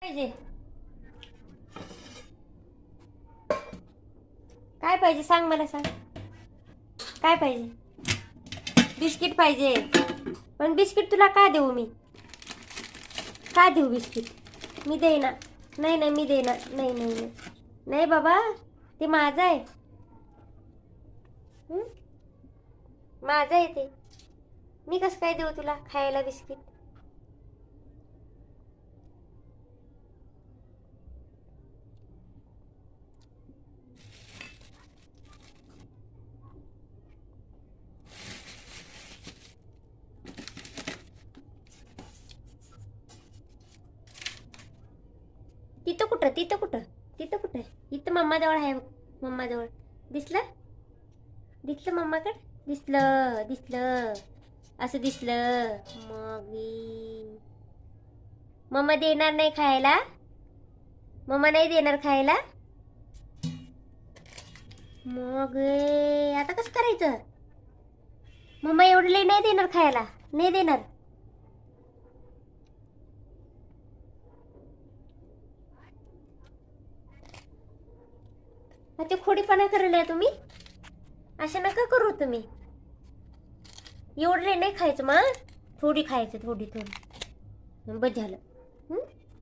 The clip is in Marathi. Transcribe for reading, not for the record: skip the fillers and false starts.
पाहिजे? काय पाहिजे सांग, मला सांग. काय पाहिजे? बिस्किट पाहिजे. पण बिस्किट तुला का देऊ मी? का देऊ बिस्किट? मी देईना. नाही नाही, मी देईना. नाही नाही नाही नाही बाबा, ते माझं आहे. माझं आहे ते. मी कसं काय देऊ तुला खायला बिस्किट? तिथं कुठं? तिथं कुठं? तिथं कुठं? इथं मम्माजवळ आहे बघ. मम्माजवळ दिसलं? दिसलं मम्माकडे? दिसलं दिसलं. असं दिसलं. मग मम्मा देणार नाही खायला? मम्मा नाही देणार खायला? मग आता कसं करायचं? मम्मा एवढं लई नाही देणार खायला. नाही देणार. ते खोडीपणा करायला तुम्ही. अशा नका करू तुम्ही. एवढं लई नाही खायचं. मग थोडी खायचं, थोडी थोडी. बस झालं.